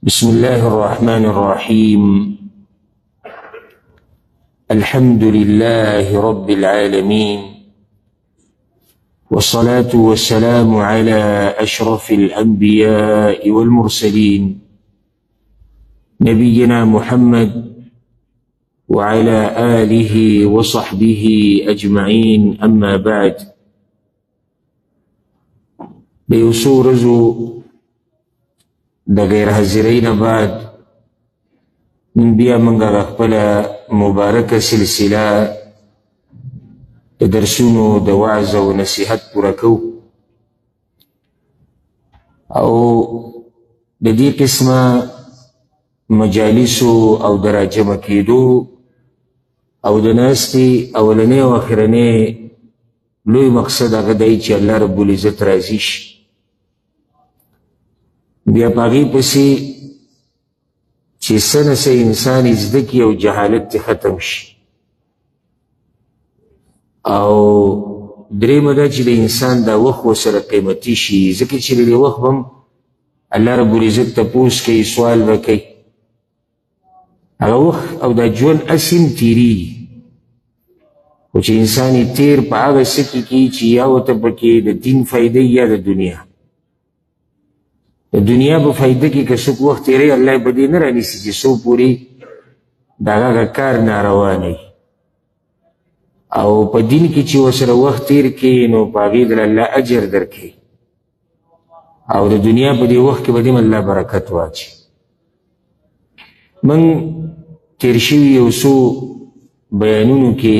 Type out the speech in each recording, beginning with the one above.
بسم الله الرحمن الرحيم. الحمد لله رب العالمين، والصلاة والسلام على أشرف الأنبياء والمرسلين نبينا محمد وعلى آله وصحبه أجمعين. أما بعد، بيسورزو دا غیر حاضرین بعد من بیا منگا خپل مبارک سلسله د درسونو د وعظ او نصیحت پوره کو، او د دې قسمه مجالسو او د راجمع کېدو او د ناستې اولنۍ او اخرنۍ لوی مقصد هغه دی چې الله رب العزت راضي شي. بیا پاغي پسې چې څه څه انسان زده کړي او جهالت ختم شي، او درېیمه دا چې د انسان دا وخت ورسره قیمتي شي، ځکه چې د وخت هم الله رب العزت تپوس کوي، سوال به کوي. هغه وخت او دا ژوند اسیم تیریږي، خو چې انسان یې تیر په هغه څه کې کوي چې یا ورته پکې د دین فایده یا د دنیا. د دنیا په فایده کې که څوک وخت تیری، الله به دې نه رانیسي چې څو پورې د هغه کار ناروا نه وي، او په دین کې چې ورسره وخت تیر کړي نو په هغې دله الله اجر درکوي، او د دنیا په دې وخت کې به دې الله برکت واچي. موږ تیر شوي یو څو بیانونو کې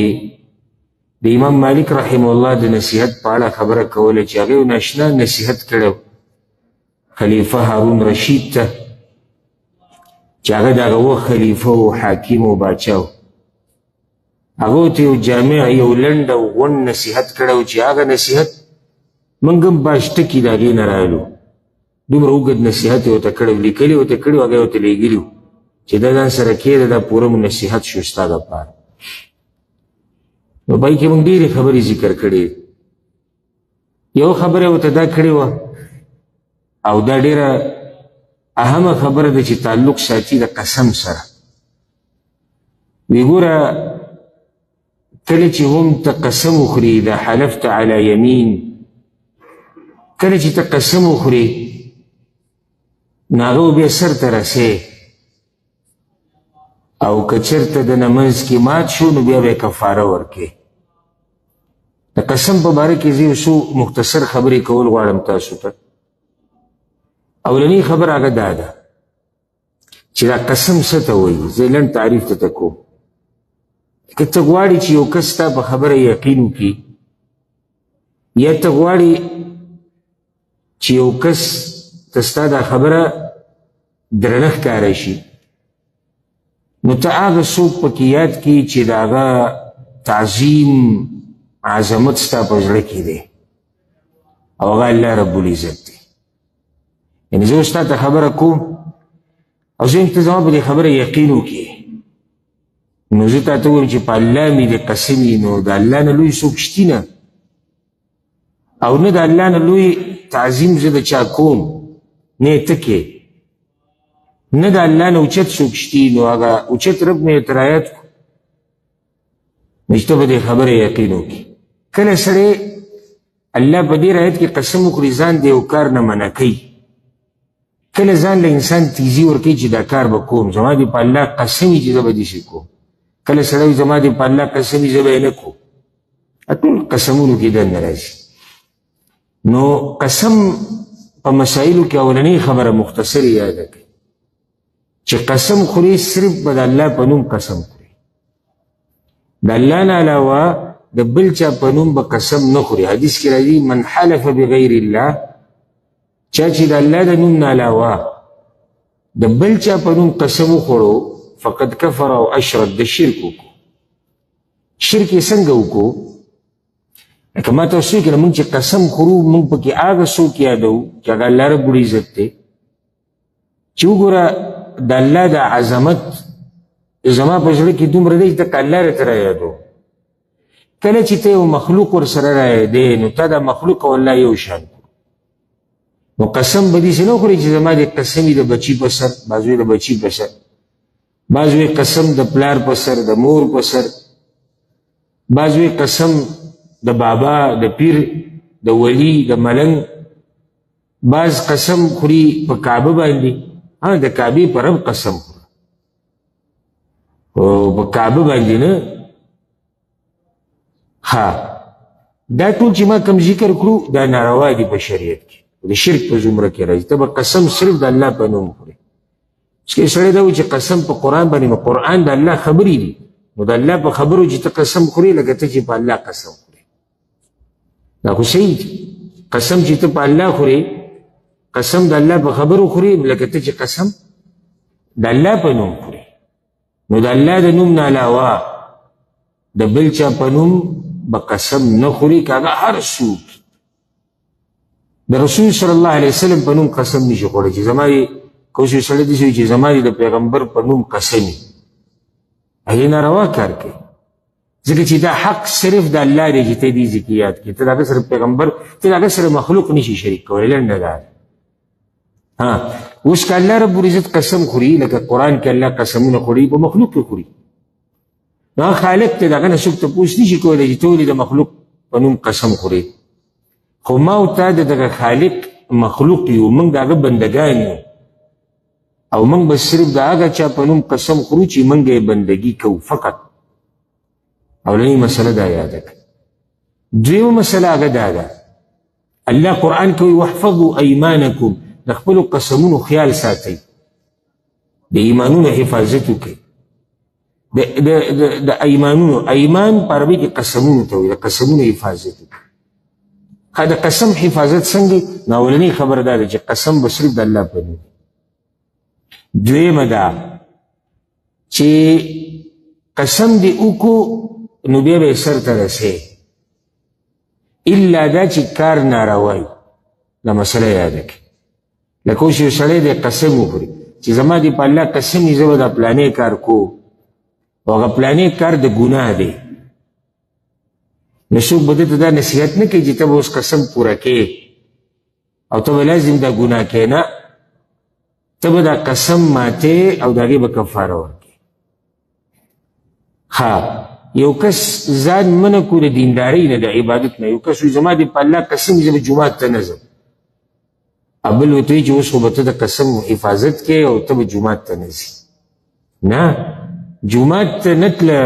د امام مالک رحمه الله د نصیحت په اړه خبره کوله چې هغې یو ناشنا نصیحت کړی خلیفه هارون رشید ته، چې هغه د هغه وخت خلیفه و حاکم و باچا و. هغه ته یو جامع یو لنډ او غونډ نصیحت کړی و چې هغه نصیحت موږ هم باش ټکي د هغې نه رالو. دومره اوږد نصیحت یې ورته کړی و، لیکلي ورته کړي و، هغه یې ورته لیږلي و چې دا ځان سره کېده، دا پوره مو نصیحت شو ستا دپاره. نو پای کې موږ ډېرې خبرې ذکر کړې. یو خبره ورته دا کړې وه، او دا ډیره اهمه خبره ده چې تعلق ساتي د قسم سره. وی ګوره کله چې هم ته قسم وخوري، اذا حلفت علی یمین، کله چې ته قسم وخوري نو هغه بیا سر ته رسې، او که چېرته د نماز کې مات شو نو بیا به یې کفاره ورکې. د قسم په باره کې زه یو څو مختصر خبرې کول غواړم تاسو ته. اولنی خبر هغه دا ده چې دا قسم څه ته وایي. زه لنډ تعریف ته کوم. که ته غواړې چې یو کس ستا په خبره یقین وکړي، یا ته غواړې چې یو کس ته ستا دا خبره درنه ښکاره شي، نو ته هغه څوک پکې یاد کړي چې د هغه تعظیم عظمت ستا په زړه کې دی، او هغه الله رب العزت دی. یعنی زه ستا ته خبره کوم او زه ته زما په دې خبره یقین وکړې، نو زه تا ته ووایم چې په الله مې دې قسم وي، نو د الله نه لوی څوک شتي نه، او نه د الله نه لوی تعظیم زه د چا کوم، نه یې ته کې، نه د الله نه اوچت څوک شتي، نو هغه اوچت رب مې ورته رایاد کړو، نو چې ته په دې خبره یقین وکړې. کله سړی الله په دې رایت کې قسم وکړي ځان د یو کار نه منع کوي، کله ځان له انسان تیزي ورکوي چې دا کار به کوم، زما دې په الله قسم وي چې زه به داسې کوم. کله سړی وي زما دې په الله قسم وي زه به یې نه کوم. ټول قسمونو کې دننه راځي. نو قسم په مسایلو کې اولنۍ خبره مختصر یاده کړئ چې قسم خوري صرف به د الله په نوم قسم خوري، د الله نه علاوه د بل چا په نوم به قسم نه خوري. حدیث کې راځي من حلف بغیر الله، چا چې د الله د نوم نه علاوه د بل چا په نوم قسم وخوړو فقد کفر او اشرک، د شرک وکړو. شرک یې څنګه وکړو؟ لکه ما تاسو وایي که موږ چې قسم خورو موږ پکې هغه څوک یادوو چې هغه الله رب العزت دی، چې وګوره د الله د عظمت زما په زړه کې دومره دی چې ته الله راته رایادو. کله چې ته یو مخلوق ورسره رایادې نو تا دا مخلوق او الله یو شان، نو قسم به داسې نه وخوري چې زما د قسم د بچي په سر، بعض وایي د بچي په سر، بعض وایي قسم د پلار په سر، د مور په سر، بعض وایي قسم د بابا، د پیر، د ولی، د ملنګ، بعض قسم خوري په کعبه باندې، د کعبې په رب قسم خوري، او په کعبه باندې نه. دا ټول چې ما کم ذکر کړو دا ناروا دي په شریعت کې، د شرک په زمره کې راځي. ته به قسم صرف د الله په نوم خوري. چې سړی دا وایي چې قسم په قرآن باندې، نو قرآن د الله خبرې دي، نو د الله په خبرو چې ته قسم خوري لکه ته چې په الله قسم خوري، دا خو صحیح دي. قسم چې ته په الله خوري، قسم د الله په خبرو خوري لکه ته چې قسم د الله په نوم خوري. نو د الله د نوم نه علاوه د بل چا په نوم به قسم نه خوري، که هغه هر څوک. د رسول صلی الله علیه وسلم په نوم قسم نشي خوړی چې زما که اوس یو سړی داسې وي چې زما د پیغمبر په نوم قسم وي، هغې ناروا کار کوي، ځکه چې دا حق صرف د الله دی چې ته دې ځکه یاد کړي. ته د هغه سره پیغمبر، ته د هغه سره مخلوق نشي شریک کولی. لنډه دا ده. اوس که الله رب العزت قسم خوري، لکه قرآن کې الله قسمونه خوري، په مخلوق کې خوري، نو خالق ته د هغه نه څوک تپوس نشي کولی چې ته ولې د مخلوق په نوم قسم خوري. خو ما او تا د دغه خالق مخلوق یو، موږ د هغه بندګان یو، او موږ به صرف د هغه چا په نوم قسم خورو چې موږ یې بندګي کوو فقط. اولنۍ مسله دا یاده کړه. دویمه مسله هغه دا ده، الله قرآن کوي واحفظوا ایمانکم، د خپلو قسمونو خیال ساتئ، د ایمانونو حفاظت وکړئ. د ایمانونو، ایمان په عربي کې قسمونو ته وایي، د قسمونو حفاظت وکړئ. د قسم حفاظت څنګه؟ نو اولنۍ خبره دا ده چې قسم به صرف د الله په نوم. دویمه دا چې قسم دې وکړو نو بیا به یې سر ته رسې، الا دا چې کار ناروا وي. دا مسله یاده کړئ. لکه اوس یو سړی دی قسم وخوري چې زما دې په الله قسم وي زه به دا پلانې کار کوو، او هغه پلانې کار د ګناه دی، نو څوک به ده ته دا نصیحت نه کوي چې ته به اوس قسم پوره کې او ته به لازم دا ګناه کې، نه، ته به دا قسم ماتې او د هغې به کفاره ورکړې. یو کس ځان منع کړو د دیندارۍ نه، د عبادت نه. یو کس وایي زما دې په الله قسم وي زه به جومات ته نه ځم، او بل ورته وایي چې اوس خو به ته د قسم حفاظت کې او ته به جومات ته نه ځې. نه، جومات ته نه تله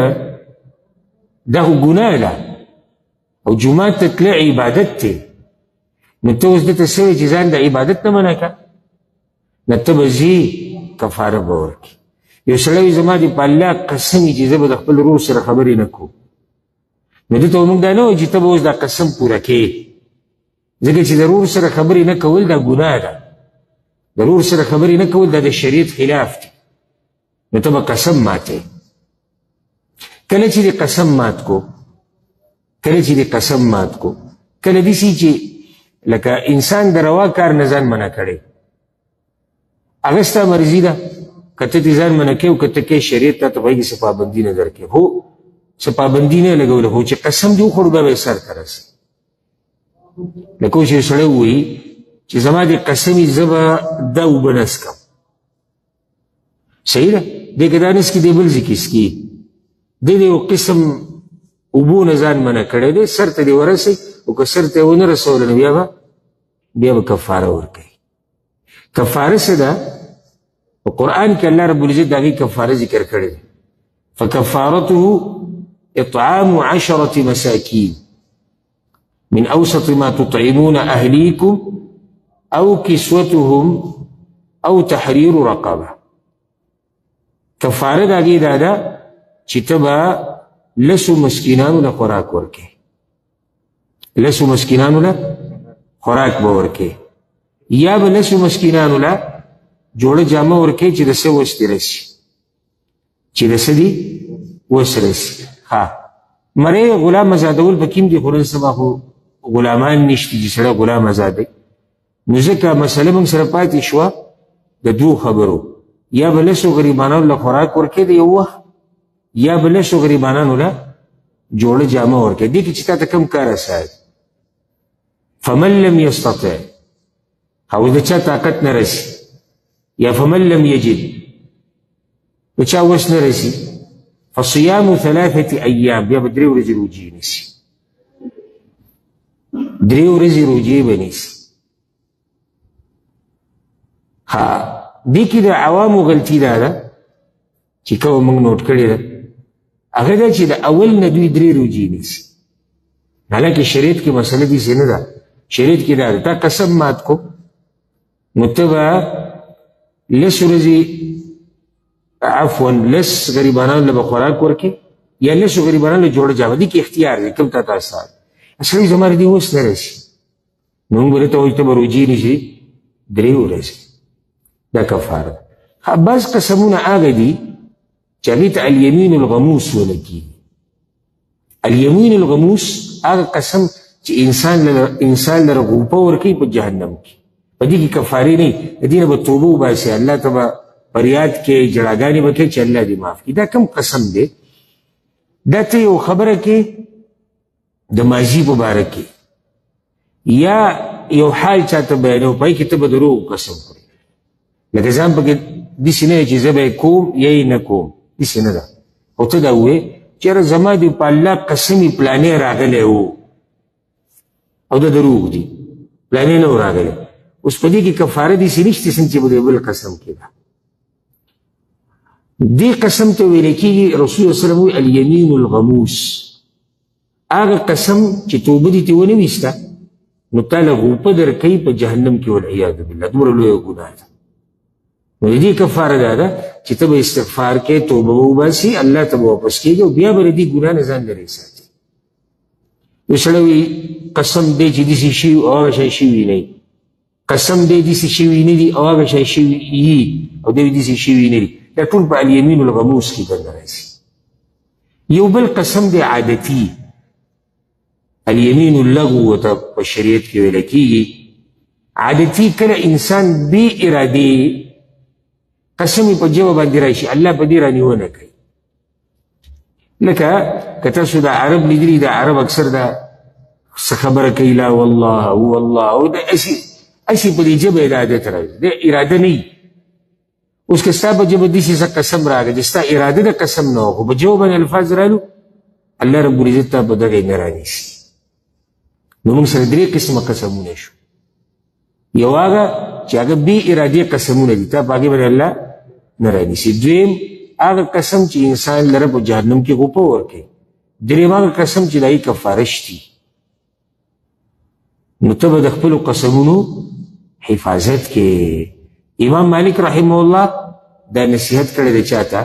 دا خو ګناه ده، او جومات ته تله عبادت دی. نو ته اوس دته څه وایي چې ځان د عبادت نه منع کړه؟ نه، ته به ځې کفاره به ورکړې. یو سړی وایي زما دې په الله قسم وي چې زه به د خپل ورور سره خبرې نه کوم، نو دته به موږ دا نه وایو چې ته به اوس دا قسم پوره کې، ځکه چې د ورور سره خبرې نه کول دا ګناه ده. د ورور سره خبرې نه کول دا د شریعت خلاف دی، نو ته به قسم ماتې. کله چې دې قسم مات کو، کله چې دې قسم مات کو، کله داسې چې لکه انسان د روا کار نه ځان منع کړی، هغه ستا مرضي ده، که ته دې ځان منع کوې او که ته کې شریعت ته په هغې څه پابندي نه درکوې، هو څه پابندي نه یې لګوله، خو چې قسم دې وخوړو بیا به یې سر ته رسي. لکه اوس یو سړی ووایي چې زما دې قسم وي زه به دا اوبه نه څښم، صحیح ده، دې که دا نه څکي دې بل ځای کې څکي، دې د یو قسم اوبو نه ځان منع کړی دی، سر ته دې ورسوي، او که سر ته یې ونه رسوله نو بیا به کفاره ورکوي. کفاره څه ده؟ په قرآن کې الله رب العزت د هغې کفاره ذکر کړی دی. فکفارته اطعام 10 مساکین من اوسط ما تطعمون اهلیکم او کسوتهم او تحریر رقبه. کفاره د هغې دا ده چې ته به لسو مسکینانو له خوراک ورکې، لسو مسکینانو له خوراک به ورکې، یا به لسو مسکینانو له جوړه جامه ورکې چې د څه وس دې رسي، چې د څه دي وس رسي. مرۍ غلام ازادول په کیم دي، خو نن سبا خو غلامان نشته چې سړی غلام ازادوي. نو ځکه مسله موږ سره پاتې شوه د دوو خبرو، یا به لسو غریبانانو له خوراک ورکې د یو وخت، یا به لسو غریبانانو له جوړه جامه ورکې. دې کې چې تا ته کوم کار اساید، فمن لم یستطع، او د چا طاقت نه رسی یا فمن لم یجد د چا وس نه رسی فصیام 3 ایام بیا به 3 ورځې روجې نیسي 3 ورځې روجې به نیسي دې کې د عوامو غلطي دا ده چې کومه موږ نوټ کړې ده هغه دا چې د اول نه دوی 3 روجې نیسي حالانکه شریعت کې مسله داسې نه ده شریعت کې دا ده تا قسم مات کو نو ته به 10 ورځې عفوا 10 غریبانانو له به خوراک ورکړې یا 10 غریبانانو له جوړه جامه دي کې اختیار دی کوم تا تاسو اصلي زماره دې اوس نه رسي نو موږ ورته وایو ته به روجې نیسي 3 ورځې دا کفاره ده بعض قسمونه هغه دي چې هغې ته الیمین الغموس ویل کېږي الیمین الغموس هغه قسم چې انسان لره غوپه ورکوي په جهنم کې په دې کې کفارې نه د دې نه به توبه وباسي الله ته به فریاد کې جړاګانې به کوي چې الله دې معاف کړي دا کوم قسم دی دا ته یو خبره کې د ماضي په باره کې یا یو حال چاته بیانوي پای کې ته به دروغ قسم کړې لکه ځان پکې داسې نه چې زه به یې کوم یا یې نه کوم داسې نه ده او ته دا ووایې چې یاره زما دې په الله قسم یې پلانې راغلی و او دا دروغ دي پلانې نه و راغلی اوس په دې کې کفاره داسې نشته چې به د بل قسم کې ده دې قسم ته ویل کېږي رسول الله صلی الله علیه وسلم وایي الیمین الغموس هغه قسم چې توبه دې ترې ونه ویسته نو تا له غوپه درکوي په جهنم کې والعیاذ بالله دومره لویه ګناه ده نو د دې کفاره دا ده چې ته به استغفار کې توبه وباسي الله ته به واپس کېږي او بیا به د دې ګناه نه ځان لرې ساتي یو سړی وایي قسم دی چې داسې شوي او هغه شی شوي نه وي قسم دی داسې شوي نه دي او هغه شی شوي وي او دی داسې شوي نه دي دا ټول په الیمین الغموس کې دننه راځي یو بل قسم دی عادتي الیمین اللغو ورته په شریعت کې ویل کېږي عادتي کله انسان بې ارادې قسم په جوه باندې راشي الله په دې رانیونه کوي لکه که تاسو د عرب لیدلي د عرب اکثر دا څه خبره کوي لا والله والله او د اسې په دې ژبه د عادت راځي د اراده نه وي اوس که ستا په ژبه داسې څه قسم راغی چې ستا اراده د قسم نه و خو په ژبه باندې الفاظ رالو الله رب العزت ته په دغه نه رانیسي نو موږ سره 3 قسمه قسمونه شو یو هغه چې هغه بې ارادې قسمونه دي تا په هغې باندې الله نه رانیسي دویم هغه قسم چې انسان لره په جهنم کې غوپه ورکوي دریم هغه قسم چې د هغې کفاره شتي نو ته به د خپلو قسمونو حفاظت کې امام مالک رحمه الله دا نصیحت کړی د چاته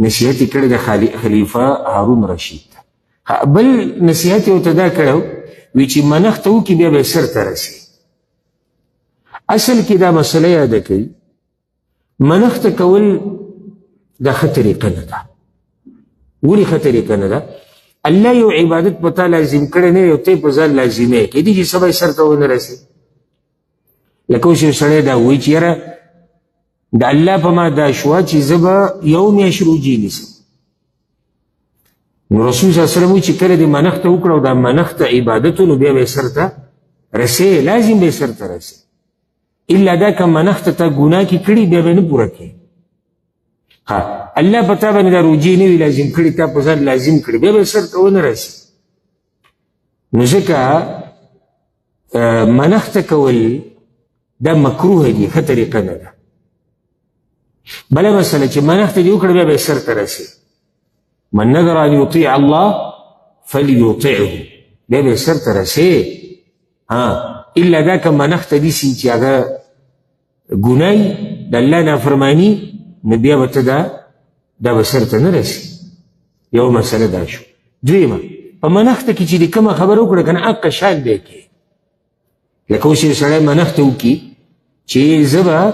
نصیحت یې کړی د خلیفه هارون رشید ته بل نصیحت یې ورته دا کړی وی چې منښت ته وکړي بیا به سر ته رسي اصل کې دا مسله یاده کوي منښت کول دا ښه طریقه نه ده ولې ښه طریقه نه ده الله یو عبادت په تا لازم کړی نه یو ته په ځان لازمې کېدای شي سبا یې سر ته ونه رسي لکه اوس یو سړی دا وایي چې یاره د الله په ما دا شوه چې زه به یو میاشت روجې نیسم نو رسول صلی الله علیه وسلم وایي چې کله دې منښت وکړه او دا منښت عبادت نو بیا به یې سر ته رسې لازم به یې سر ته رسې الا دا که منښت ته ګناه کې کړي بیا به نه پوره کوي الله په تا باندې دا روجې نه وي لازم کړي تا په ځان لازم کړي بیا به یې سر ته ونه رسي نو ځکه منښت کول دا مکروه دي ښه طریقه نه ده بله مسله چې منښت دې وکړه بیا به یې سر ته رسي من نذر ان یطیع الله فلیطعه بیا به یې سر ته رسي الا دا که منښت داسې چې هغه ګناه د الله نافرماني نو بیا به ته دا به سر ته نه رسي یو مسله دا شو دویمه په منښت کې چې دې کومه خبره وکړه که نه حقه شان دی کې لکه اوس یو سړی منښت وکړي چې زه به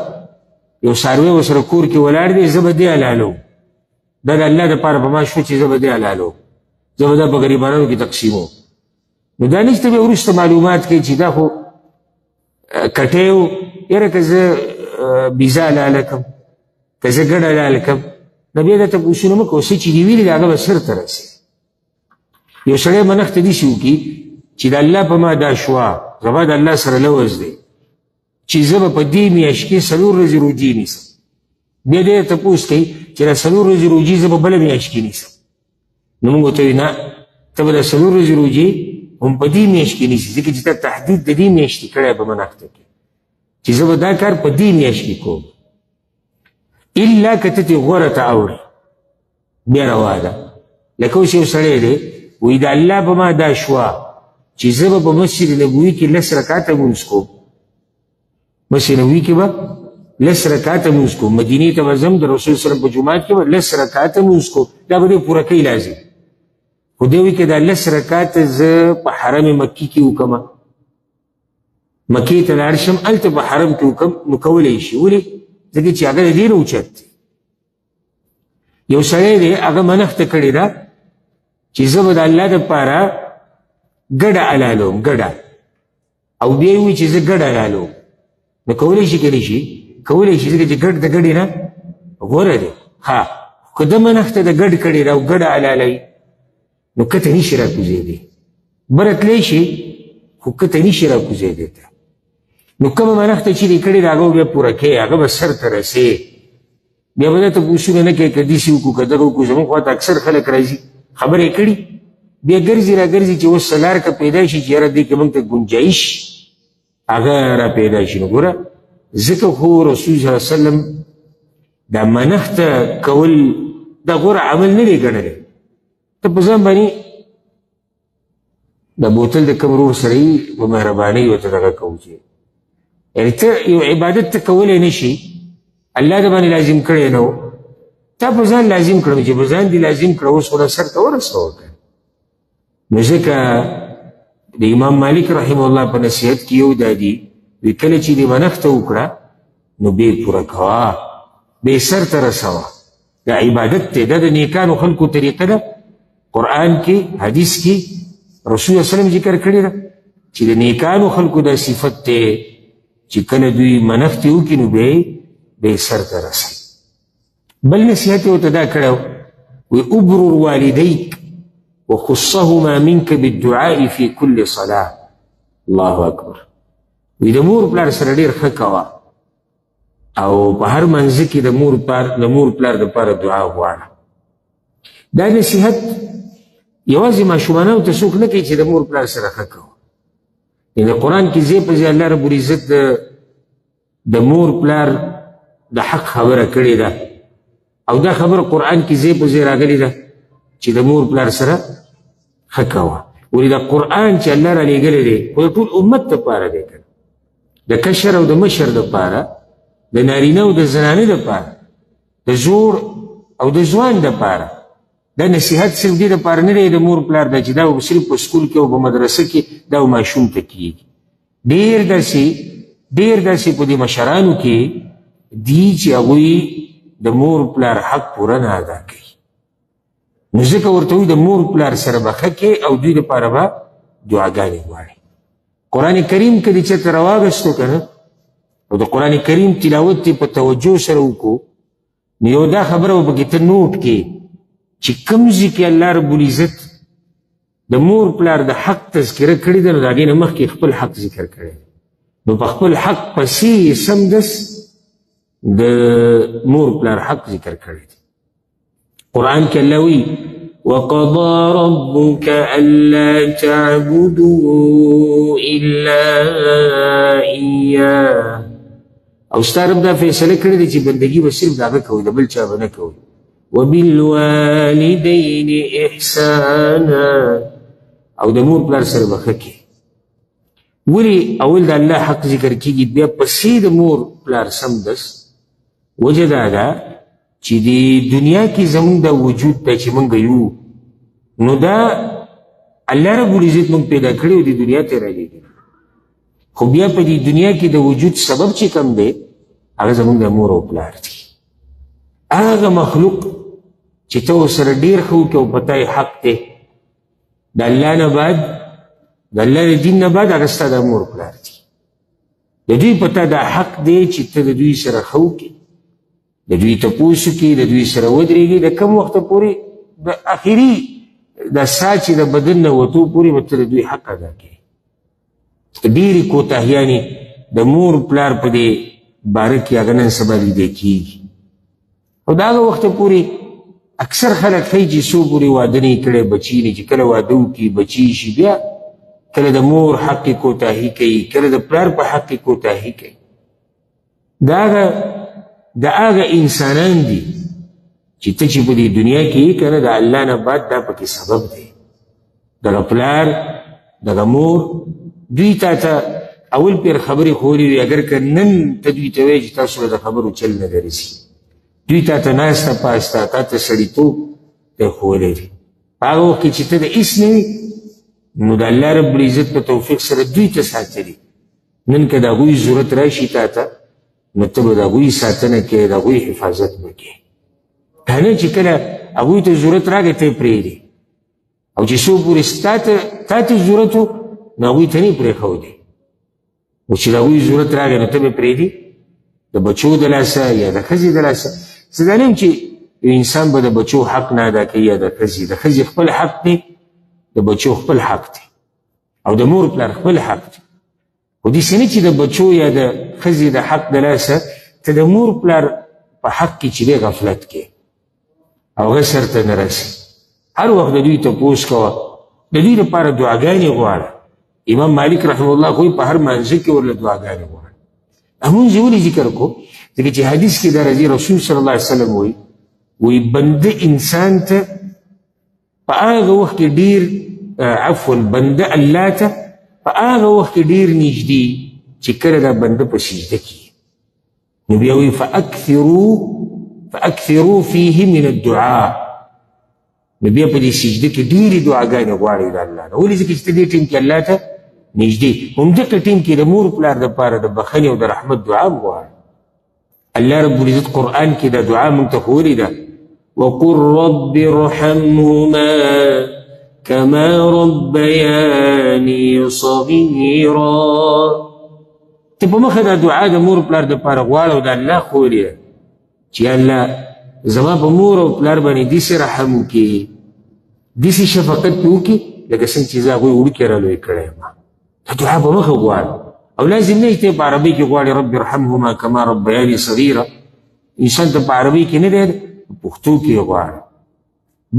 یو څاروی ورسره کور کې ولاړ دی زه به دې حلالوم دا د الله دپاره په ما شو چې زه به دې حلالوم زه به دا په غریبانو کې تقسیموم نو دا نشته بیا وروسته معلومات کوي چې دا خو کټی و یاره که زه بیزه حلاله کړم که زه ګډه حلاله کړم نو بیا دا تپوسونه مه کوه څه چې دې ویلي د هغه به سر ته رسي یو سړی منښت داسې وکړي چې د الله په ما دا شوه زما د الله سره لوز دی چې زه به په دې میاشت کې 4 ورځې روجې نیسم. بیا دې تپوس کوي چې دا 4 ورځې روجې زه به بله میاشت کې نیسم. نو موږ ورته وایو نه، ته به دا 4 ورځې روجې هم په دې میاشت کې نیسي، ځکه چې تا تحدید د دې میاشتې کړی په مناخته کې چې زه به دا کار په دې میاشت کې کوم. الا که ته ترې غوره ته اوړې بیا روا ده. لکه اوس یو سړی دی وایي د الله په ما دا شوه چې زه به په مسجد نبوي کې 10 رکعته لمونځ کوم. مسجد نبوي کې به 10 رکعته لمونځ کوم. مدینې ته به ځم د رسول سلم په جومات کې به 10 رکعته لمونځ کوم. دا به دې پوره کوي لازم. خو دې وایي که دا 10 رکعته زه په حرم مکي کې وکړم، مکې ته لاړ شم هلته په حرم کې وکړم، نو کولی شي. ولې؟ ځکه چې هغه د دې نه اوچت دی. یو سړی دی هغه منښته کړې ده چې زه به د الله دپاره ګډه حلالوم، ګډه، او بیا یې وایي چې زه ګډه حلالوم. نو کولی شي کولی شي کولی شي ځکه چې ګډ د ګډې نه غوره دی. ها، که ده منښته د ګډ کړې ده او ګډه حلالوي نو کته نشي راکوزېدی. بره تلی شي خو کته نشي راکوزېدی ته. نو کومه منښته چې دې کړې ده هغه بیا پوره کوې، هغه به سر ته رسې. بیا به درته پوښتنه نه کوې که داسې وکړو که دغه وکړو. زموږ خوا ته اکثر خلک راځي خبرې یې کړي، بیا ګرځي را ګرځي چې اوس سلار که پیدا شي چې یاره دې کې موږ ته ګنجایش هغه را پیدا شي. نو ګوره ځکه خو رسول صلی الله علیه وسلم دا منښته کول دا غوره عمل نه دی ګڼلی. ته په ځان باندې د بوتل د کوم ورور سره یي په مهربانۍ ورته دغه کوو چې یعنې ته یو عبادت ته کولی نه شي، الله د باندې لازم کړی نه و، تا په ځان لازم کړو چې په ځان دې لازم کړه اوس خو سر ته ورسوه. نو ځکه د امام مالک رحمه الله په نصیحت کې یو دا دي وی کله چې دې منښته وکړه نو بې پوره کوه، بې سر ته رسوه. دا عبادت دی، دا د نیکانو خلکو طریقه ده. قرآن کې حدیث کې رسول الله وسلم ذکر کړی ده چې د نیکانو خلکو دا صفت دی چې کله دوی منښتې وکړي نو بې سر ته رسوي. بل نصیحت یې ورته دا کړی وی ابرر والدیک وخصهما منك بالدعاء في كل صلاة. الله اکبر. وی د مور پلار سره ډېر ښه کوه او په هر منځ کې د مور پلار دپاره دعا غواړه. دا نصیحت یوازې ماشومانو ته څوک نه کوي چې د مور پلار سره ښه کوه. یعنې قرآن کې ځای په ځای الله رب العزت د مور پلار د حق خبره کړې ده او دا خبره قرآن کې ځای په ځای راغلې ده چې د مور پلار سره ښه کوه. ولې دا قرآن چې الله را لېږلی دی خو د ټول امت دپاره دی که د کشر او د مشر دپاره، د نارینه او د زنانه دپاره، د زوړ او د ځوان دپاره. دا نصیحت صرف دې دپاره نه دی د مور پلار دا چې دا به صرف په سکول کې او په مدرسه کې دا ماشوم ته کېږي. ډېر داسې په دې مشرانو کې دي چې هغوی د مور پلار حق پوره نه ادا کوي. نو ځکه ورته وایي د مور پلار سره به ښه کې او دوی دپاره به دعاګانې غواړي. قرآن کریم کې دې چېرته راواغېستو که نه او د قرآن کریم تلاوت دې په توجه سره وکړو نو یو دا خبره به پکې ته نوټ کې چې کوم ځای کې الله رب العزت د مور پلار د حق تذکره کړې ده نو د هغې نه مخکې خپل حق ذکر کړی دی. نو په خپل حق پسې سمدس د مور پلار حق ذکر کړی دی. قرآن کې الله وی وقضى ربك ألا تعبدوا إلا إياه. او ستا رب دا فیصله کړی دی چې بندګي به صرف د هغه کوئ، د بل چا به نه کوئ. وبالوالدین احسانا، او د مور پلار سره به ښه کې. ولې اول د الله حق ذکر کېږي بیا پسې د مور پلار سمدس؟ وجه دا ده چې د دنیا کې زموږ دا وجود دی چې موږ یو نو دا الله رب العزت موږ پیدا کړی او د دنیا ته رالیږي. خو بیا په دې دنیا کې د وجود سبب چې کوم دی هغه زموږ د مور او پلار دی. هغه مخلوق چې ته ورسره ډېر ښه وکړې او په تا یې حق دی د الله نه بعد د الله د دین نه بعد هغه ستا د مور پلار دی. د دوی په تا دا حق دی چې ته د دوی سره ښه وکړې، د دوی تپوس وکړې، د دوی سره ودرېږې، د کوم وخته پورې د اخري د ساه چې د بدن نه وتو پورې به ته د دوی حق ادا کړې. ډېرې کوتاهیانې د مور پلار په دې باره کې هغه نن سبا لیدی کېږي. او د هغه وخته پورې اکثر خلک ښایي چې څو پورې واده نه یې کړی بچي نه، چې کله واده وکړي بچي شي بیا کله د مور حق یې کوتاهي کوي، کله د پلار په حق یې کوتاهي کوي. د هغه انسانان دي چې ته چې په دې دنیا کې یې که نه د الله نه بعد دا پکې سبب دی. دغه پلار دغه مور دوی تا ته اول پیر خبرې خورې وي، اگر که نن ته دوی ته وایې چې تاسو له د خبرو چل نه درسي، دوی تا ته ناسته پاسته تا ته سړیتوب ته ښوولی دی. په هغه وخت کې چې ته د هېڅ نه وي نو د الله رب العزت په توفیق سره دوی ته ساتلي. نن که د هغوی ضرورت راشي تا ته نو ته به د هغوی ساتنه کوې، د هغوی حفاظت به کوې. که نه چې کله هغوی ته ضرورت راغی ته یې پرېږدې، او چې څو پورې تا ته ضرورت و نو هغوی ته نه یې پرېښودې، او چې د هغوی ضرورت راغی نو ته به پرېږدې د بچو د لاسه یا د ښځې د لاسه. زه دا نه یم چې یو انسان به د بچو حق نه ادا کوي یا د ښځې. د ښځې خپل حق دی، د بچو خپل حق دی، او د مور پلار خپل حق دی. خو داسې نه چې د بچو یا د ښځې د حق د لاسه ته د مور پلار په حق کې چې دی غفلت کې او هغه سرته نه رسي. هر وخت د دوی تپوس کوه، د دوی لپاره دعاګانې غواړه. امام مالک رحمه الله خو په هر مانځه کې ورله دعاګانې غواړه. همونځ یې ولې ذکر کو؟ ځکه چې حدیث کې دا راځي رسول صلی الله علیه وسلم وایي بنده انسان ته په هغه وخت کې ډېر بنده الله ته په هغه وخت کې ډېر نږدې چې کله دا بنده په سجده کې نو بیا وایي فاکثروا فیه من الدعاء. نو بیا په دې سجده کې ډېرې دعاګانې غواړئ د الله نه. ولې ځکه چې ته دې ټیم کې الله ته نږدې، همدغه ټیم کې د مور پلار دپاره د بخښنې او د رحمت دعا هم غواړه. الله رب العزت قرآن کې دا دعا موږ ته ښوولې ده، وقل رب ارحمهما كما ربياني صغيرا. ته په مخه دا دعا د مور پلار دپاره غواړه او د الله ښوولې ده چې الله زما په مور او پلار باندې داسې رحم وکړي، داسې شفقت پې وکړي لکه څنګه چې زه هغوی وړوکې رالوی کړی یم. دا دعا په مخه غواړه، او لازم نه ته په عربي کې غواړي رب ارحمهما کما ربیاني صغیرا. انسان ته په عربي کې نه دی، په پښتو کې غواړي.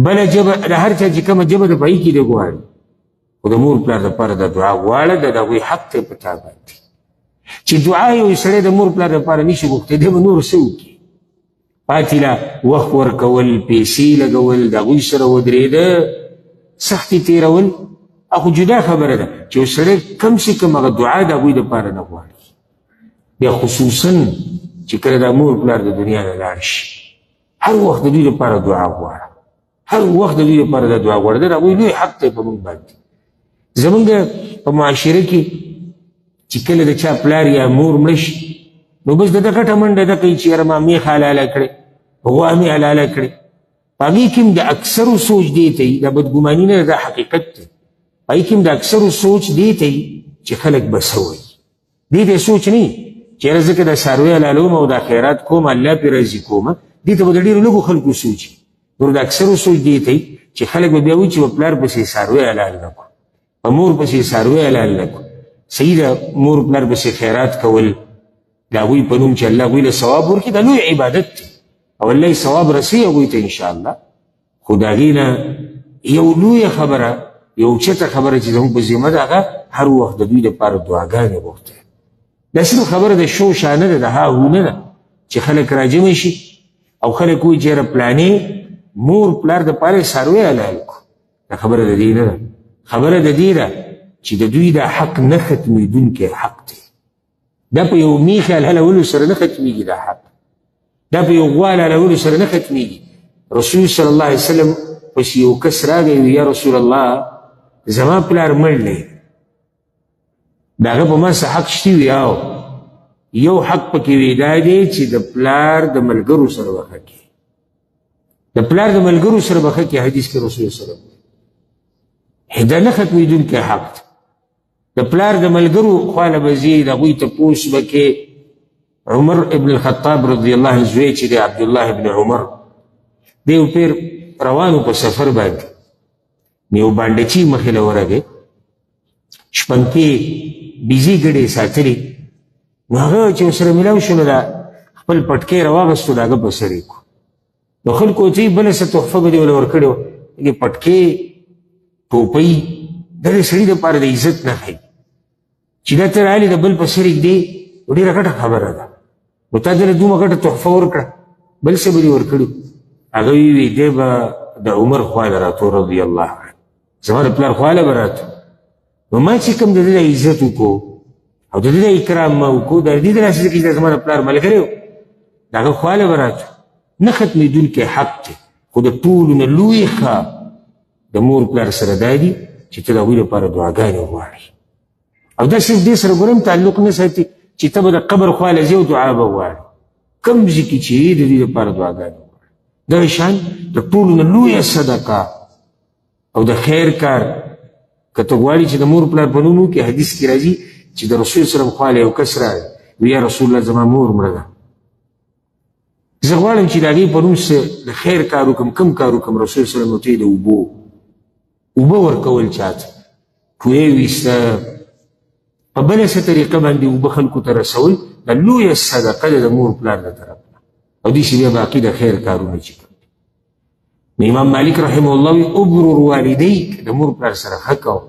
بله ژبه د هر چا چې کومه ژبه ده په هغې کې دی غواړي، خو د مور پلار دپاره دا دعا غواړه. د هغوی حق دی په تا باندې چې دعا یو سړی د مور پلار دپاره نشي غوښتی، دی به نور څه وکړي؟ پاتې له وخت ورکول، پیسې لګول، د هغوی سره ودرېده، سختي تېرول. خو جدا خبره ده چې یو سړی کم سې کم هغه دعا د هغوی دپاره نه غواړي. بیا خصوصا چې کله دا مور پلار د دنیا نه لاړ شي، هر وخت د دوی لپاره دعا غواړه، هر وخت د دوی لپاره دا دعا غواړه. د هغوی لوی حق دی په موږ باندې. زمونږ په معاشره کې چې کله د چا پلار یا مور مړه شي نو بس د ده غټه منډه ده کوي چې یاره ما میخ حلاله کړې، غوا مې حلاله کړې. په هغې کې هم د اکثرو سوچ دې ته وي، دا بدګماني نه ده، دا حقیقت دی. په هغې کې هم د اکثرو سوچ دې ته وي چې خلک به څه وایي. دې ته سوچ نه وي چې یاره زه که دا څاروی حلالوم او دا خیرات کوم الله پرې راضي کوم. دې ته به د ډېرو لږو خلکو سوچ وي. نور د اکثرو سوچ دې ته وي چې خلک به بیا وایي چې په پلار پسې څاروی حلال نه کړو، په مور پسې څاروی حلال نه کړو. صحیح ده، مور پلار پسې خیرات کول د هغوی په نوم چې الله هغوی له ثواب ورکړي دا لوی عبادت دی او الله یې ثواب رسوي هغوی ته انشاءالله. خو د هغې نه یو لویه خبره، یو اوچته خبره چې زموږ په ذمه ده، هغه هر وخت د دوی لپاره دعاګانې غوښتل. دا صرف خبره د شو شانه ده، د ها هو نه ده چې خلک راجمع شي او خلک وایي چې یاره پلانې مور پلار دپاره یې څاروی حلال کړو. دا خبره د دې نه ده، خبره د دې ده چې د دوی دا حق نه ختمېدونکی حق دی. دا په یو میخ حلالولو سره نه ختمېږي، دا حق دا په یو غوا حلالولو سره نه ختمېږي. رسول صلی الله علیه وسلم پسې یو کس راغی، یا رسول الله زما پلار مړ دی، د هغه په ما څه حق شته وي؟ او یو حق پکې وي دا دی چې د پلار د ملګرو سره به ښه کړي، د پلار د ملګرو سره به ښه کړي. حدیث کې رسول صلی الله علیه وسلم دا نه ختمېدونکی حق دی. د پلار د ملګرو خواله به ځي، د هغوی تپوس به کې. عمر ابن الخطاب رضی الله عنه زوی چې دی عبدالله ابن عمر، دی یو پیر روانو په سفر باندې، یو بانډچي مخې له ورغی، شپنکې بیزي ګډې ساتلې، نو هغه چې ورسره میلاو شو نو دا خپل پټکی راواغستو د هغه په سر یې کړو. نو خلکو ورته بله څه تحفه به دې ورله ورکړې وه، هغې پټکی ټوپۍ دا د سړي دپاره د عزت نښی چې دا ته رالې د بل په سر ږدې نو ډېره ګټه خبره ده. نو تا دله دومره ګټه تحفه ورکړه بل څه به دې ورکړي. هغه وی دی به د عمر خواله راتو رضی الله عنه، زما د پلار خواله به راتو. نو ما چې کوم د ده د عزت وکړو او د ده د اکرام ما وکړو، د دې داسې چې زما د پلار ملګری و د هغه خواله به راتو. نه ختمېدونکی حق دی، خو د ټولو نه لوی ښه د مور پلار سره دا دي چې ته د هغوی لپاره دعاګانې وغواړې. او دا صرف دې سره ګورم تعلق نه ساتي چې ته به د قبر خواله ځې او دعا به وغواړې. کوم ځای کې چې د دې لپاره دعاګانې وغواړې، دغه شان د ټولو نه لویه صدقه او د خیر کار که ته غواړې چې د مور پلار په نوم وکړې، حدیث کې راځي چې د رسول سلم خواله یو کس راغی وی یا رسول الله زما مور مړه ده، زه غواړم چې د هغې په نوم څه د خیر کار وکړم. کوم کار وکړم؟ رسول سلم ورته د اوبه ورکول چاته کوې ویسته په بله څه طریقه باندې اوبه خلکو ته رسول د لویه صدقه ده د مور پلار د طرف نه. او داسې بیا باقي د خیر کارونه چې کوم. نو امام مالک رحمه الله وی ابرر والدیک، د مور پلار سره ښه کوه.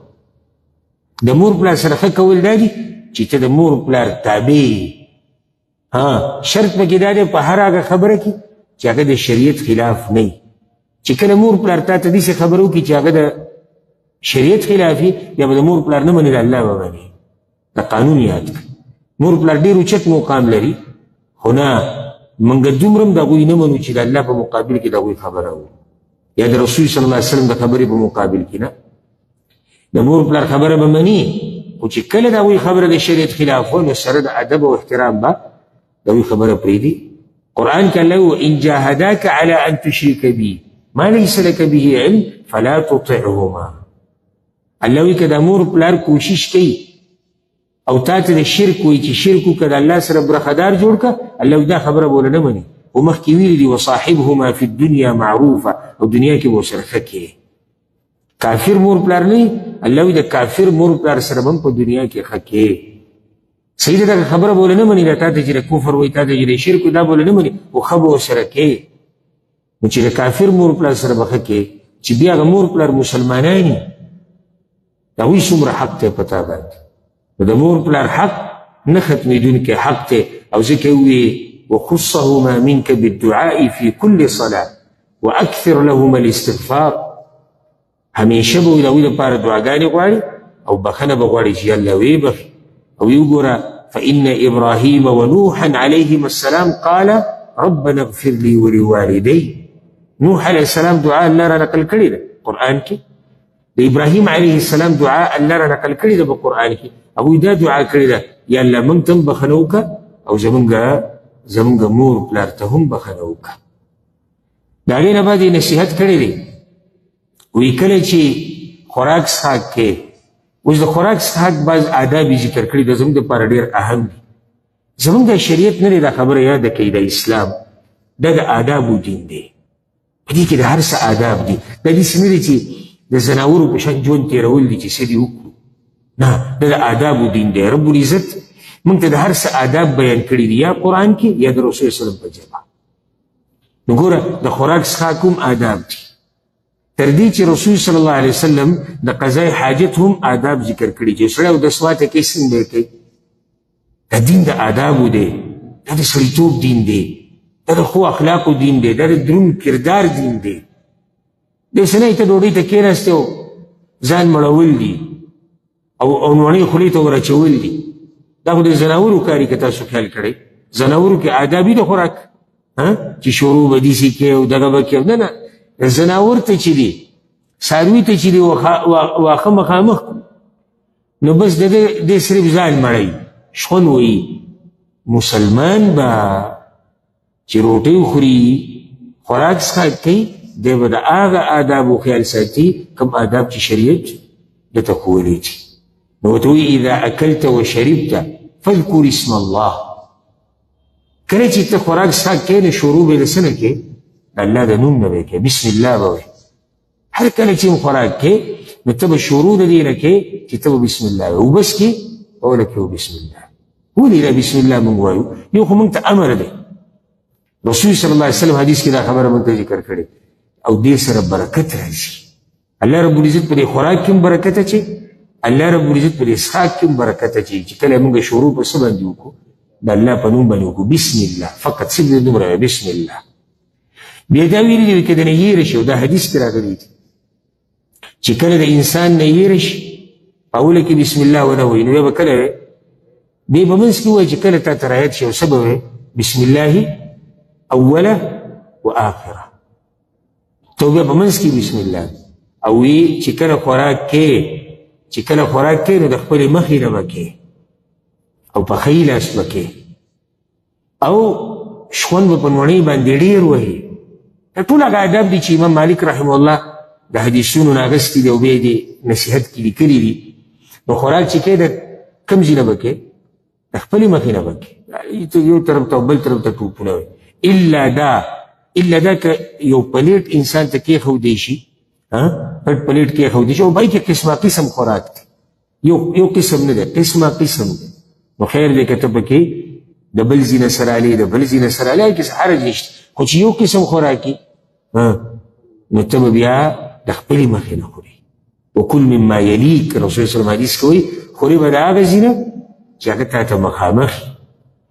د مور پلار سره ښه کول دا دي چې ته د مور پلار تابع. شرط پکې دا دی په هر هغه خبره کې چې هغه د شریعت خلاف نه وي. چې کله مور پلار تا ته داسې خبره وکړي چې هغه د شریعت خلاف وي، یا به د مور پلار نه منې د الله به منې. د قانون یاد کړه. مور پلار ډېر اوچت مقام لري، خو نه موږ دومره هم د هغوی نه منو چې د الله په مقابل کې د هغوی خبره وو، یا د رسول صلی الله علیه وسلم د خبرې په مقابل کې نه. د مور پلار خبره به مني، خو چې کله د هغوی خبره د شریعت خلاف وه نو سره د ادب او احترام به د هغوی خبره پرېږدي. قرآن کې الله وایي ان جاهداک علی ان تشرک بی ما لیس لک به علم فلا تطعهما. الله وایي که د مور پلار کوشش کوي او تا ته د شرک وایي چې شرک وکړه د الله سره برخدار جوړ کړه، الله وایي دا خبره به ونه نه مني. خو مخکې ویلي دي وصاحبهما فی الدنیا معروفه، او دنیا کې به ورسره ښه کړې. کافر مور پلار نه وي، الله وایي د کافر مور پلار سره به هم په دنیا کې ښه کړې. صحیح ده دغه خبره به ونه نه مني، دا تا ته چې د کفر وایي، تا ته چې د شرک وایي، دا به ونه نه مني، خو ښه به ورسره کړې. نو چې د کافر مور پلار سره به ښه کړې، چې بیا هغه مور پلار مسلمانان وي، د هغوی څومره حق دی په تا باندې. نو د مور پلار حق نه ختمېدونکی حق دی. او ځکه ووایي وخصهما منك بالدعاء في كل صلاة واكثر لهما الاستغفار. همیشه به د هغوی لپاره دعاګانې غواړي او بخښنه به غواړي چې الله ویې بخي. او یې وګوره فإن إبراهیم ونوحا علیهما السلام قال ربنا اغفر لي ولوالدي. نوح علیه السلام دعا الله را نقل کړې ده قرآن کې. د ابراهیم علیه السلام دعا الله را نقل کړې ده په قرآن کې. هغوی دا دعا کړې ده یا الله موږ ته هم بخښنه وکړه او زمونږ مور پلار ته هم بخښنه وکړه. د هغې نه بعد یې نصیحت کړی دی. وایي کله چې خوراک څښاک کې، اوس د خوراک څښاک بعض آداب یې ذکر کړي، د زموږ دپاره ډېر اهم دي. زموږ د شریعت نه دی دا خبره یاده کوي، د اسلام دا د آدابو دین دی. په دې کې د هر څه آداب دي. دا داسې نه دی چې د زناورو په شان ژوند تېرول دي چې څه دې وکړو، نه، دا د آدابو دین دی. رب العزت موږ ته د هر څه آداب بیان کړي دي، یا قرآن کې یا د رسول صلی الله علیه وسلم په ژبه. نو ګوره د خوراک څښاک هم آداب دي، تر دې چې رسول صلی الله علیه وسلم د قضای حاجت هم آداب ذکر کړي چې سړی اودس واته کوي څنګه کوي. دا دین د آدابو دی، دا د سړیتوب دین دی، دا د ښو اخلاقو دین دی، دا د دروند کردار دین دی. داسې نه ته ډوډۍ ته کېناستې او ځان مړول دي او نوڼۍ خولې ته ورچول دي. دا خو د زناورو کاري که تاسو خیال کړئ. زناورو کې آدابي د خوراک چې شروع به داسې کوي او دغه به کوي. نه، زناور ته چې دي، څاروي ته چې دي واښه مخامخ نو بس د دې صرف ځان مړی شخون وایي. مسلمان به چې روټۍ وخوري خوراک څښاک کوي، دی به د هغه آدابو خیال ساتي کوم آداب چې شریعت درته ښوولي دي. نو ورته وایي اذا اکلت وشربت فاذکر اسم الله. کله چې ته خوراک څښاک کوې نو شروع به د څه نه کوې؟ د الله د نوم نه به یې کوې، بسم الله به وایې. هر کله چې خوراک کوې نو ته به شروع د دې نه کوې چې ته به بسم الله وایې، اوبس کې اوله کې بسم الله، ولې دا بسم الله موږ وایو؟ یو خو موږ ته امر دی، رسول صلی الله علیه وسلم حدیث کې دا خبره موږ ته ذکر کړې، او دې سره برکت راځي. الله رب العزت په دې خوراک کې برکت اچي، الله رب العزت په دې اسحاق کې برکت اچي چې کله موږ شروع په څه باندې وکړو؟ د الله په نوم باندې وکړو، بسم الله، فقط صرف دومره بسم الله. بیا دا ویلي دي که د نه یېره شي، او دا حدیث کې راغلی دي چې کله د انسان نه یېره شي په اوله کې بسم الله ونه وایي، نو بیا به کله دی په منځ کې وایي چې کله تا ته رایت شي او څه به وایي؟ بسم الله اوله و آخره. تو بیا په منځ کې بسم الله او وی چې کله خوراک کې نو د خپلې مخې نه به کې او په ښی لاس به کې او شخوند به په نوڼۍ باندې ډېر وهي. دا ټول هغه ادب دي چې امام مالک رحمه الله د حدیثونو نه اخیستي دي او بیا یې نصیحت کې لیکلي دي. نو خوراک چې کې د کوم ځای نه به کې؟ د خپلې مخې نه به کې، یو طرف ته او بل طرف ته ټوپونه وي. الا دا که یو پلیټ انسان ته کېښودی شي، پټ پلیټ کېښودی شي او بای کې قسمه قسم خوراک دی، یو قسم نه دی، قسمه قسم دی. نو خیر دی که ته پکې د بل ځای نه سره علي، د بل ځای نه سره علي، هغې کې حرج نشته، خو چې یو قسم خوراکي نو ته به بیا د خپلې مخې نه خوري. وکل مما یلیک، رسول صلی الله علیه وسلم حدیث کوي خوري به د هغه ځای نه چې هغه تا ته مخامخ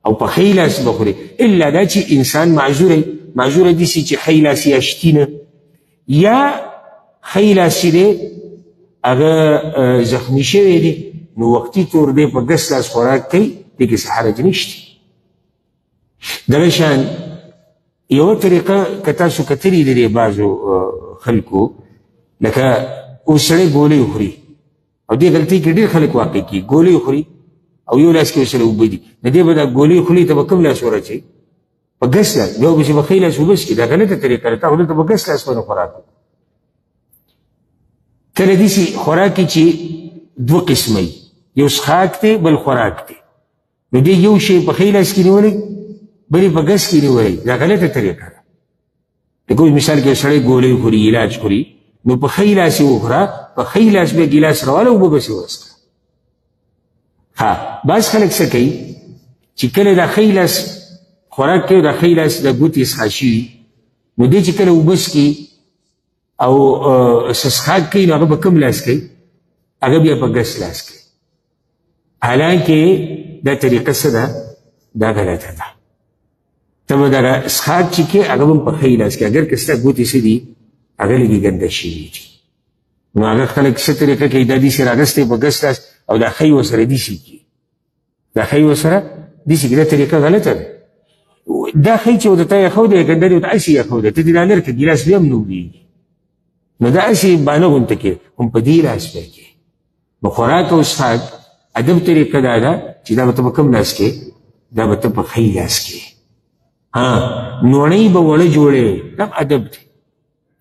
او په ښی لاس به خوري. الا دا چې انسان معذوره دي چې ښی لاس یې اشتي نه، یا ښی لاس چې دی هغه زخمي شوی دی، نو وقتي طور دی په ګس لاس خوراک کوي، دې کې څه حرج نشته. دغه شان یوه طریقه که تاسو کتلي د دې بعضو خلکو، لکه اوس سړی ګولۍ خوري او دې غلطۍ کې ډېر خلک واقع کېږي، ګولۍ خوري او یو لاس کې ورسره اوبه دي، نو دې به دا ګولۍ خولې ته به کوم لاس ورچوي؟ په ګس لاس. بیا به چې په ښی لاس اوبه څښي، دا غلطه طریقه ده. تا خو دلته په ګس لاس باندې خوراک کوي. کله داسې خوراک کې چې دوه قسمه وي، یو څښاک دی بل خوراک دی، نو دې یو شی په ښی لاس کې نیولی بل یې په ګس کې نیولی، دا غلطه طریقه ده. لکه اوس مثال کې سړی ګولۍ خوري، علاج خوري، نو په ښی لاس یې وخوره، په ښی لاس بیا ګیلاس راواله، اوبه بس یې وڅښه. بعض خلک څه کوي چې کله دا ښی لاس خوراک کوي، دا ښی لاس د ګوتې څخه شي، نو دې چې کله اوبه څښي او څښاک کوي، نو هغه په کوم لاس کوي؟ هغه بیا په ګس لاس کوي. حالانکې دا طریقه څه ده؟ دا غلطه ده. ته به دغه څښاک چې کوې هغه به هم په ښی لاس کوي، اګر که ستا ګوتې څه دي هغه لږې ګنده شوي دي. نو هغه خلک څه طریقه کوي؟ دا داسې راغستی په ګس لاس او دا ښی ورسره داسې کړي، دا ښی ورسره داسې کړي، دا طریقه غلطه ده. دا ښی چې ورته تا یخودی ګنده دی ورته هسې یخودی، ته دې دا لر کړه ګیلاس بیا هم نه اوبېږي، نو دا هسې بانه غونته کې هم په دې لاس بیا کې. نو خوراک او څښاک ادب طریقه دا ده چې دا به ته په کوم لاس کې؟ دا به ته په ښی لاس کې. نوڼۍ به وړه جوړې، دا ادب دی.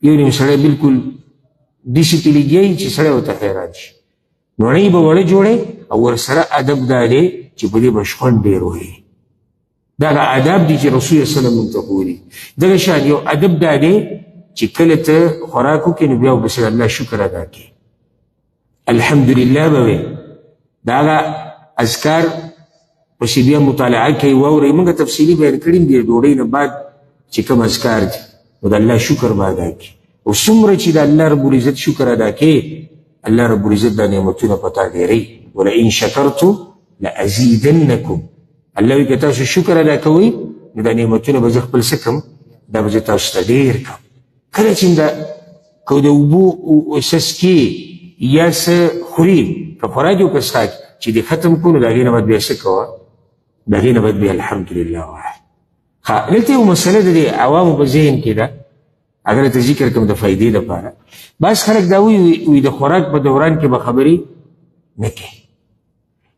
یو نیم سړی بلکل داسې پې لګیایي چې سړی ورته حیران شي. نوڼۍ به وړه جوړې او ورسره ادب دا دی چې په دې به شخوند ډېر وهي. دا هغه اداب دي چې رسول الله صلی الله علیه وسلم موږ ته ښودي. دغه شان یو ادب دا دی چې کله ته خوراک وکړې نو بیا ورپسې د الله شکر ادا کړې، الحمدلله به وې. دا هغه اذکار پسې بیا مطالعه کوي، واورئ. موږ تفصیلي بیان کړي دي ډوډۍ نه بعد چې کوم اذکار دي، نو د الله شکر به ادا کړي. او څومره چې د الله رب العزت شکر ادا کړې، الله رب العزت دا نعمتونه په تا ډېروي. ولئن شکرتم لازیدنکم، الله وایي که تاسو شکر ادا کوئ نو دا نعمتونه به زه خپل څه کړم؟ دا به زه تاسو ته ډېر کړم. کله چې که د اوبو څڅکي یا څه خوري، که خوراک یو که څښاک چې دې ختم کړو، نو د هغې نه بعد بیا څه کوه؟ د هغې نه بعد بیا الحمدلله وایه. دلته یو مسله د دې عوامو په ذهن کې ده، اگر ته ذکر کوم د فایدې لپاره. بعض خلک دا وایي د خوراک په دوران کې به خبرې نه کوي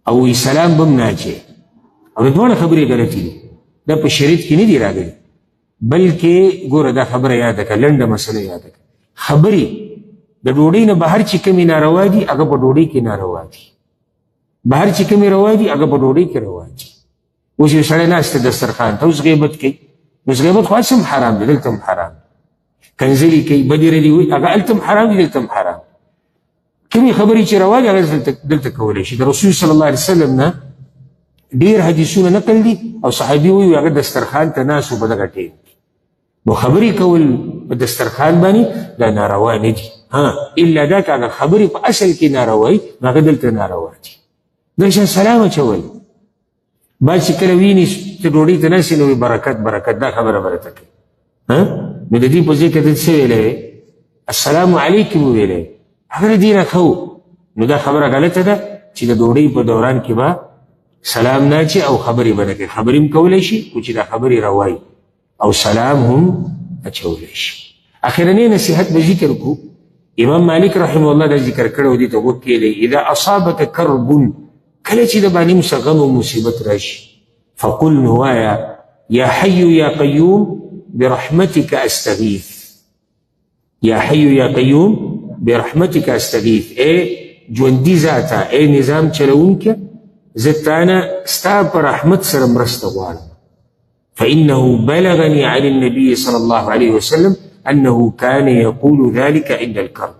او وایي سلام به هم نه اچوي، او د دواړه خبرې غلطې دي. دا په شریعت کې نه دي راغلي، بلکې ګوره دا خبره یاده کړه، لنډه مسله یاده کړه. خبرې د ډوډۍ نه بهر چې کومې ناروا دي هغه په ډوډۍ کې ناروا دي، بهر چې کومې روا دي هغه په ډوډۍ کې روا دي. اوس یو سړی ناست دی دسترخوان ته، اوس غیبت کوي، اوس غیبت خو هسې هم حرام دی، دلته هم حرام دی. کنځلې کوي، بدې ردې وایي، هغه هلته هم حرام دي، دلته هم حرام. کومې خبرې چې روا دي هغه دلته کولی شي. د رسول صلی الله علیه وسلم نه ډیر حدیثونه نقل دي او صحابي وایي هغه دسترخوان ته ناست و په دغه ټیم نو خبرې کول په دسترخوان باندې دا ناروا نه دي الا دا که هغه خبرې په اصل کې ناروا وي نو هغه دلته ناروا دي د شان سلام اچول بعض چې کله ویني چې ډوډۍ ته ناست نو برکت برکت دا خبره برته کوي نو د دې په ځای کې ته څه ویلی السلام علیکم ویلی هغه د دې نه ښه نو دا خبره غلطه ده چې د ډوډۍ په دوران کې به سلام نه اچي او خبرې به نه کوي خبرې هم کولی شي خو چې دا خبرې روایي او سلام هم اچولی شي اخرنی نصیحت به ذکر کو امام مالک رحمه الله دا ذکر کړی دي ته وکیلی اذا اصابك کرب کله چې د باندې څه غم او مصیبت راشي فقل نو وایه یا حی یا قیوم برحمتك استغیث یا حی یا قیوم برحمتك استغیث اے ژوندي ذاته اے نظام چلونکه زه تانه ستا په رحمت سره مرسته غواړم فإنه بلغني عن النبي صلى الله عليه وسلم أنه كان يقول ذلك عند الكرب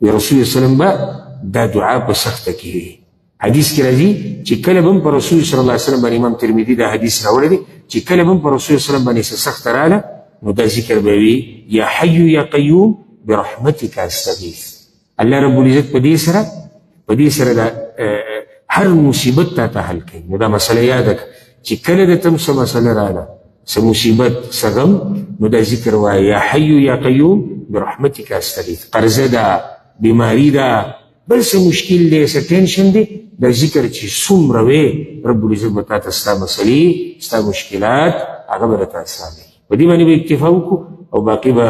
رسول الله صلى الله عليه وسلم دا دعاء بسخته کې حدیث کې راځي چې کله به په رسول صلی الله علیه وسلم باندې امام ترمذی دا حدیث راوړی دی چې کله به په رسول صلی الله علیه وسلم باندې سخت رااله نو دا ذکر به وي یا حی یا قیوم برحمتک استغیث الله رب العزت په دې سره دا هر مصیبت ته حل کوي نو دا مسله یاد کړه چې کله د تم څه مسله رااله څه مصیبت څه غم نو دا ذکر وایي یا حی یا قیوم برحمتک استغیث قرضه ده بیماری ده بل څه مشکل دی څه ټینشن دی دا ذکر چې څومره وې رب العزت به تا ته ستا مسلې ستا مشکلات هغه به راته اسانوي په دې باندې به اکتفا وکړو او باقي به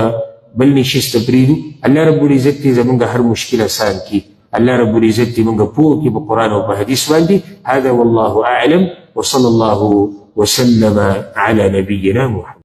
بل نشست پرېږدو الله رب العزت دې زمونږ هر مشکل اسان کړي الله رب العزت دې مونږ پوه کړي په قرآن او په حدیث باندې هذا والله اعلم وصلى الله وسلم على نبينا محمد